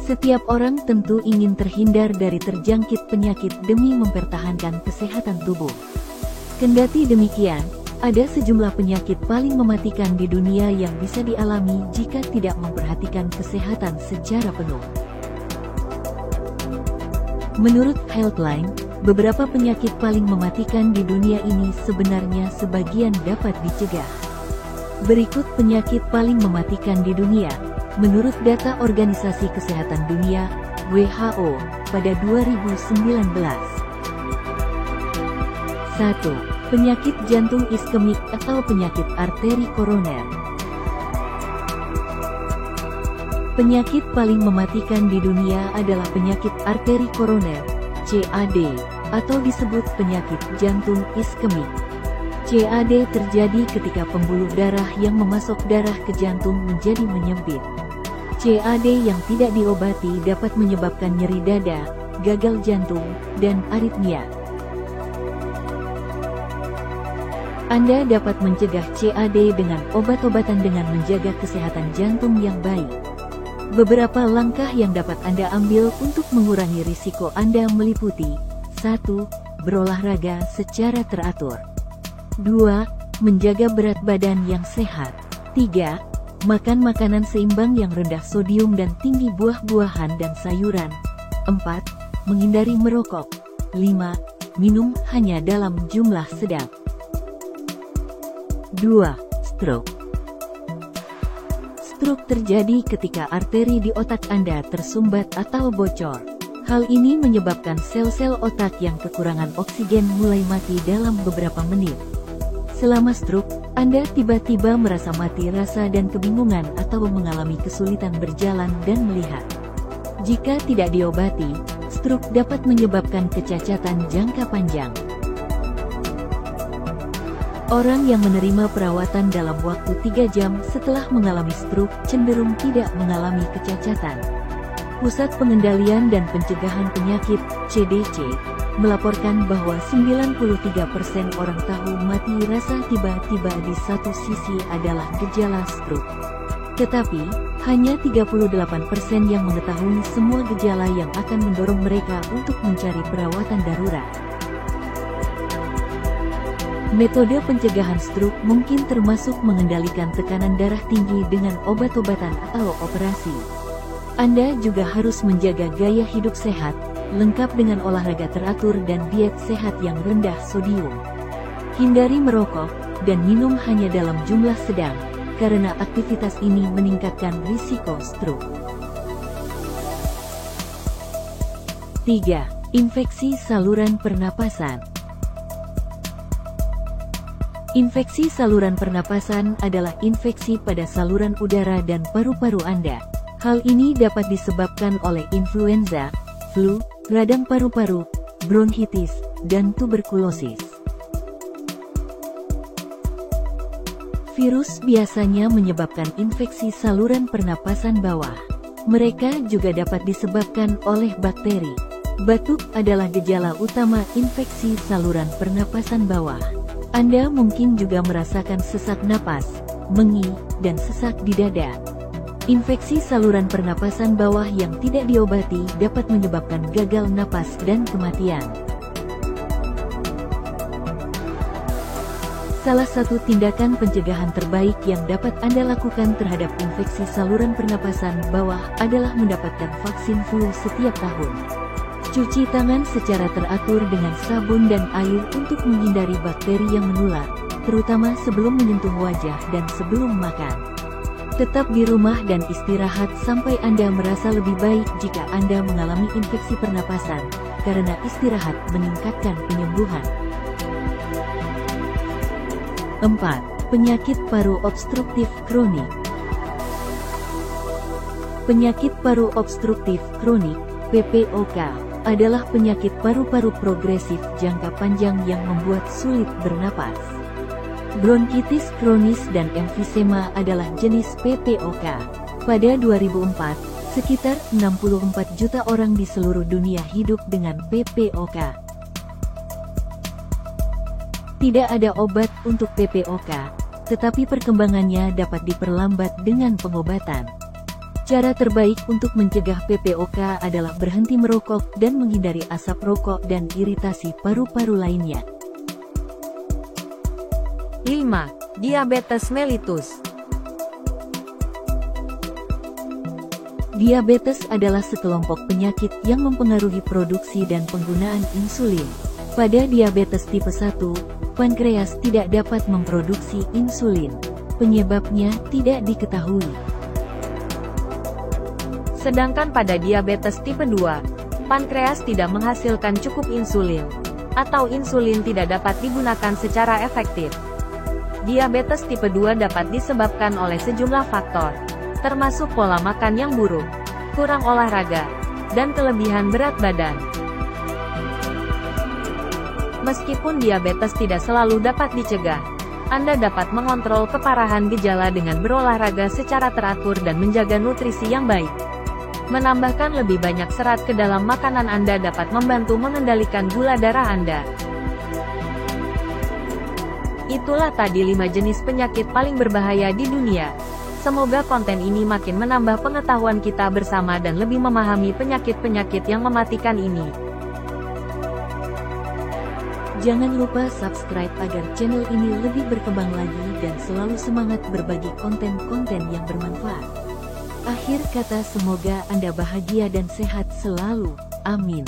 Setiap orang tentu ingin terhindar dari terjangkit penyakit demi mempertahankan kesehatan tubuh. Kendati demikian, ada sejumlah penyakit paling mematikan di dunia yang bisa dialami jika tidak memperhatikan kesehatan secara penuh. Menurut Healthline, beberapa penyakit paling mematikan di dunia ini sebenarnya sebagian dapat dicegah. Berikut penyakit paling mematikan di dunia, menurut data Organisasi Kesehatan Dunia, WHO, pada 2019. 1. Penyakit jantung iskemik atau penyakit arteri koroner. Penyakit paling mematikan di dunia adalah penyakit arteri koroner, CAD, atau disebut penyakit jantung iskemik. CAD terjadi ketika pembuluh darah yang memasok darah ke jantung menjadi menyempit. CAD yang tidak diobati dapat menyebabkan nyeri dada, gagal jantung, dan aritmia. Anda dapat mencegah CAD dengan obat-obatan dengan menjaga kesehatan jantung yang baik. Beberapa langkah yang dapat Anda ambil untuk mengurangi risiko Anda meliputi: 1. Berolahraga secara teratur. 2. Menjaga berat badan yang sehat. 3. Makan makanan seimbang yang rendah sodium dan tinggi buah-buahan dan sayuran. 4. Menghindari merokok. 5. Minum hanya dalam jumlah sedang. 2. Stroke. Stroke terjadi ketika arteri di otak Anda tersumbat atau bocor. Hal ini menyebabkan sel-sel otak yang kekurangan oksigen mulai mati dalam beberapa menit. Selama stroke, Anda tiba-tiba merasa mati rasa dan kebingungan atau mengalami kesulitan berjalan dan melihat. Jika tidak diobati, stroke dapat menyebabkan kecacatan jangka panjang. Orang yang menerima perawatan dalam waktu 3 jam setelah mengalami stroke cenderung tidak mengalami kecacatan. Pusat Pengendalian dan Pencegahan Penyakit, CDC, melaporkan bahwa 93% orang tahu mati rasa tiba-tiba di satu sisi adalah gejala stroke. Tetapi, hanya 38% yang mengetahui semua gejala yang akan mendorong mereka untuk mencari perawatan darurat. Metode pencegahan stroke mungkin termasuk mengendalikan tekanan darah tinggi dengan obat-obatan atau operasi. Anda juga harus menjaga gaya hidup sehat, lengkap dengan olahraga teratur dan diet sehat yang rendah sodium. Hindari merokok, dan minum hanya dalam jumlah sedang, karena aktivitas ini meningkatkan risiko stroke. 3. Infeksi saluran pernapasan. Infeksi saluran pernapasan adalah infeksi pada saluran udara dan paru-paru Anda. Hal ini dapat disebabkan oleh influenza, flu, radang paru-paru, bronkitis, dan tuberkulosis. Virus biasanya menyebabkan infeksi saluran pernapasan bawah. Mereka juga dapat disebabkan oleh bakteri. Batuk adalah gejala utama infeksi saluran pernapasan bawah. Anda mungkin juga merasakan sesak napas, mengih, dan sesak di dada. Infeksi saluran pernapasan bawah yang tidak diobati dapat menyebabkan gagal napas dan kematian. Salah satu tindakan pencegahan terbaik yang dapat Anda lakukan terhadap infeksi saluran pernapasan bawah adalah mendapatkan vaksin flu setiap tahun. Cuci tangan secara teratur dengan sabun dan air untuk menghindari bakteri yang menular, terutama sebelum menyentuh wajah dan sebelum makan. Tetap di rumah dan istirahat sampai Anda merasa lebih baik jika Anda mengalami infeksi pernapasan, karena istirahat meningkatkan penyembuhan. 4. Penyakit paru obstruktif kronik. Penyakit paru obstruktif kronik, PPOK, adalah penyakit paru-paru progresif jangka panjang yang membuat sulit bernapas. Bronkitis kronis dan emfisema adalah jenis PPOK. Pada 2004, sekitar 64 juta orang di seluruh dunia hidup dengan PPOK. Tidak ada obat untuk PPOK, tetapi perkembangannya dapat diperlambat dengan pengobatan. Cara terbaik untuk mencegah PPOK adalah berhenti merokok dan menghindari asap rokok dan iritasi paru-paru lainnya. 5. Diabetes mellitus. Diabetes adalah sekelompok penyakit yang mempengaruhi produksi dan penggunaan insulin. Pada diabetes tipe 1, pankreas tidak dapat memproduksi insulin. Penyebabnya tidak diketahui. Sedangkan pada diabetes tipe 2, pankreas tidak menghasilkan cukup insulin, atau insulin tidak dapat digunakan secara efektif. Diabetes tipe 2 dapat disebabkan oleh sejumlah faktor, termasuk pola makan yang buruk, kurang olahraga, dan kelebihan berat badan. Meskipun diabetes tidak selalu dapat dicegah, Anda dapat mengontrol keparahan gejala dengan berolahraga secara teratur dan menjaga nutrisi yang baik. Menambahkan lebih banyak serat ke dalam makanan Anda dapat membantu mengendalikan gula darah Anda. Itulah tadi 5 jenis penyakit paling berbahaya di dunia. Semoga konten ini makin menambah pengetahuan kita bersama dan lebih memahami penyakit-penyakit yang mematikan ini. Jangan lupa subscribe agar channel ini lebih berkembang lagi dan selalu semangat berbagi konten-konten yang bermanfaat. Akhir kata, semoga Anda bahagia dan sehat selalu. Amin.